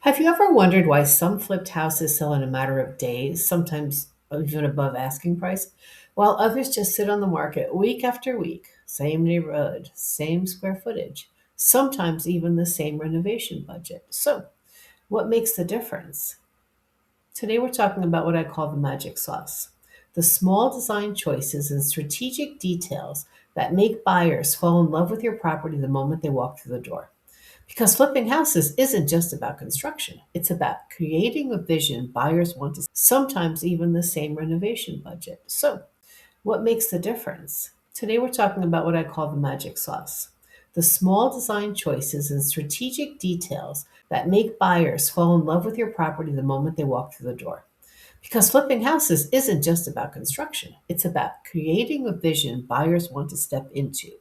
Have you ever wondered why some flipped houses sell in a matter of days, sometimes even above asking price, while others just sit on the market week after week? Same neighborhood, same square footage, sometimes even the same renovation budget. So, what makes the difference? Today, we're talking about what I call the magic sauce, the small design choices and strategic details that make buyers fall in love with your property the moment they walk through the door. Because flipping houses isn't just about construction, it's about creating a vision buyers want to see, sometimes even the same renovation budget. So, what makes the difference? Today, we're talking about what I call the magic sauce, the small design choices and strategic details that make buyers fall in love with your property the moment they walk through the door. Because flipping houses isn't just about construction, it's about creating a vision buyers want to step into.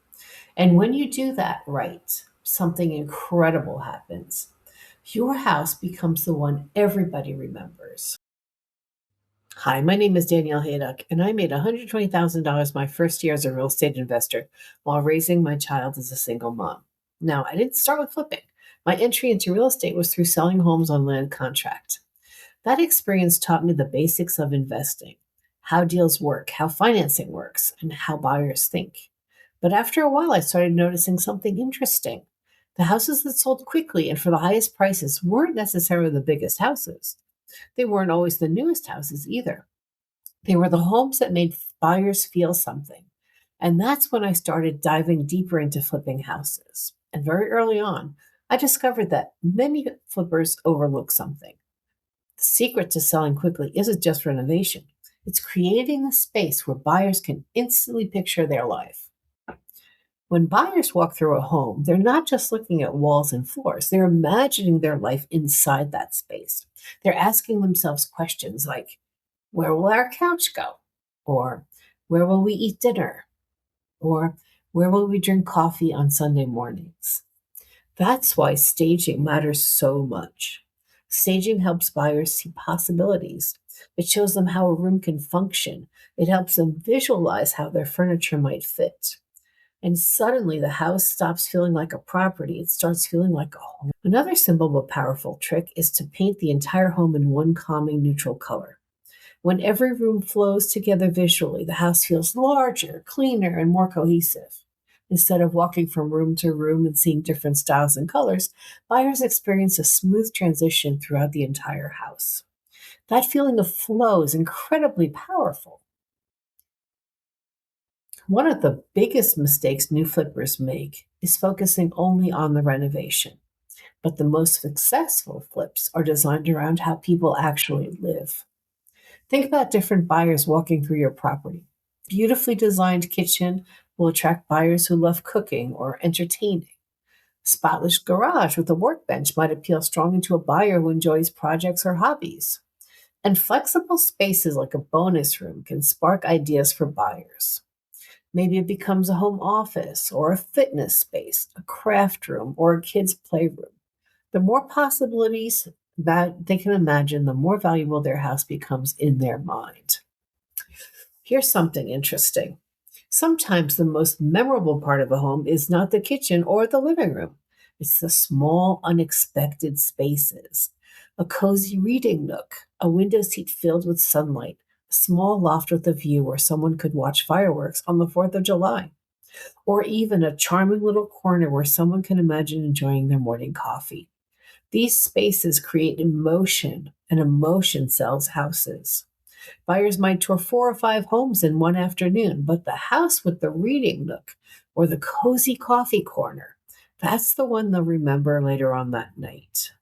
And when you do that right, something incredible happens. Your house becomes the one everybody remembers. Hi, my name is Danielle Haydock, and I made $120,000 my first year as a real estate investor while raising my child as a single mom. Now, I didn't start with flipping. My entry into real estate was through selling homes on land contract. That experience taught me the basics of investing, how deals work, how financing works, and how buyers think. But after a while, I started noticing something interesting. The houses that sold quickly and for the highest prices weren't necessarily the biggest houses. They weren't always the newest houses either. They were the homes that made buyers feel something. And that's when I started diving deeper into flipping houses. And very early on, I discovered that many flippers overlook something. The secret to selling quickly isn't just renovation, it's creating a space where buyers can instantly picture their life. When buyers walk through a home, they're not just looking at walls and floors, they're imagining their life inside that space. They're asking themselves questions like, where will our couch go? Or where will we eat dinner? Or where will we drink coffee on Sunday mornings? That's why staging matters so much. Staging helps buyers see possibilities. It shows them how a room can function. It helps them visualize how their furniture might fit. And suddenly the house stops feeling like a property, it starts feeling like a home. Another simple but powerful trick is to paint the entire home in one calming neutral color. When every room flows together visually, the house feels larger, cleaner, and more cohesive. Instead of walking from room to room and seeing different styles and colors, buyers experience a smooth transition throughout the entire house. That feeling of flow is incredibly powerful. One of the biggest mistakes new flippers make is focusing only on the renovation. But the most successful flips are designed around how people actually live. Think about different buyers walking through your property. Beautifully designed kitchen will attract buyers who love cooking or entertaining. Spotless garage with a workbench might appeal strongly to a buyer who enjoys projects or hobbies. And flexible spaces like a bonus room can spark ideas for buyers. Maybe it becomes a home office or a fitness space, a craft room, or a kid's playroom. The more possibilities that they can imagine, the more valuable their house becomes in their mind. Here's something interesting. Sometimes the most memorable part of a home is not the kitchen or the living room. It's the small, unexpected spaces. A cozy reading nook, a window seat filled with sunlight, a small loft with a view where someone could watch fireworks on the 4th of July, or even a charming little corner where someone can imagine enjoying their morning coffee. These spaces create emotion, and emotion sells houses. Buyers might tour 4 or 5 homes in one afternoon, but the house with the reading nook or the cozy coffee corner, that's the one they'll remember later on that night.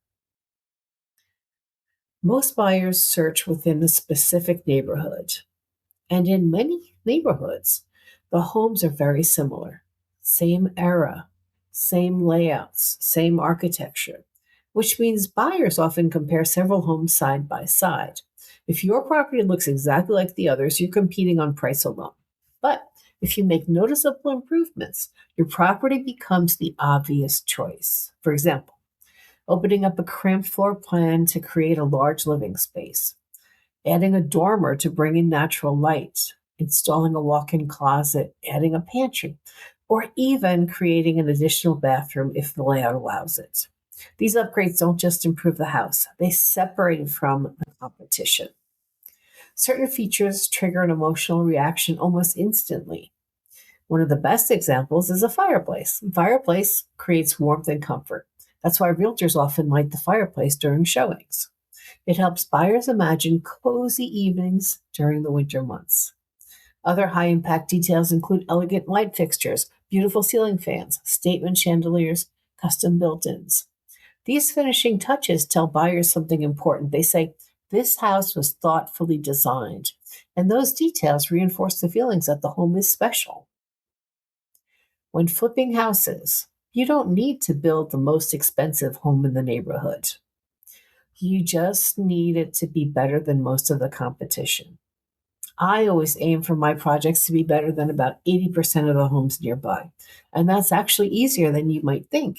Most buyers search within a specific neighborhood, and in many neighborhoods, the homes are very similar. Same era, same layouts, same architecture, which means buyers often compare several homes side by side. If your property looks exactly like the others, you're competing on price alone. But if you make noticeable improvements, your property becomes the obvious choice. For example, opening up a cramped floor plan to create a large living space, adding a dormer to bring in natural light, installing a walk in closet, adding a pantry, or even creating an additional bathroom if the layout allows it. These upgrades don't just improve the house, they separate it from the competition. Certain features trigger an emotional reaction almost instantly. One of the best examples is a fireplace. A fireplace creates warmth and comfort. That's why realtors often light the fireplace during showings. It helps buyers imagine cozy evenings during the winter months. Other high impact details include elegant light fixtures, beautiful ceiling fans, statement chandeliers, custom built ins. These finishing touches tell buyers something important. They say, this house was thoughtfully designed. And those details reinforce the feelings that the home is special. When flipping houses, you don't need to build the most expensive home in the neighborhood. You just need it to be better than most of the competition. I always aim for my projects to be better than about 80% of the homes nearby. And that's actually easier than you might think.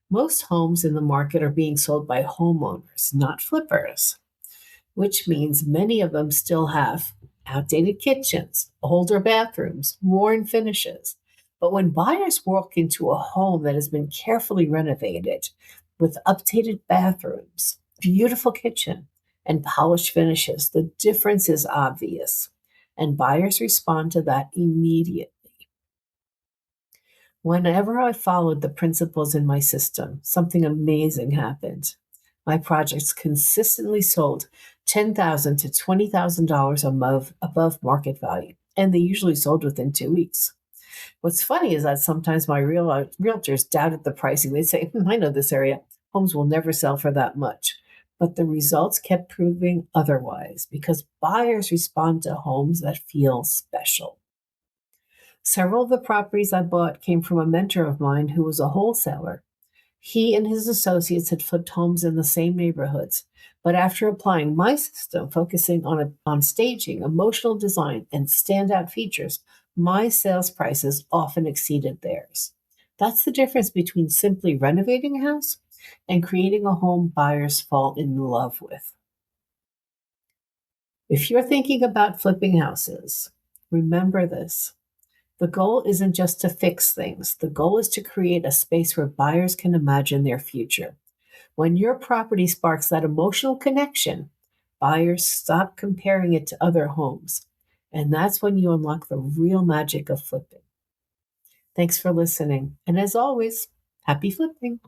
Most homes in the market are being sold by homeowners, not flippers, which means many of them still have outdated kitchens, older bathrooms, worn finishes. But when buyers walk into a home that has been carefully renovated with updated bathrooms, beautiful kitchen, and polished finishes, the difference is obvious. And buyers respond to that immediately. Whenever I followed the principles in my system, something amazing happened. My projects consistently sold $10,000 to $20,000 above market value, and they usually sold within 2 weeks. What's funny is that sometimes my realtors doubted the pricing. They'd say, I know this area. Homes will never sell for that much. But the results kept proving otherwise because buyers respond to homes that feel special. Several of the properties I bought came from a mentor of mine who was a wholesaler. He and his associates had flipped homes in the same neighborhoods, but after applying my system, focusing on staging, emotional design, and standout features, my sales prices often exceeded theirs. That's the difference between simply renovating a house and creating a home buyers fall in love with. If you're thinking about flipping houses, remember this. The goal isn't just to fix things. The goal is to create a space where buyers can imagine their future. When your property sparks that emotional connection, buyers stop comparing it to other homes. And that's when you unlock the real magic of flipping. Thanks for listening. And as always, happy flipping.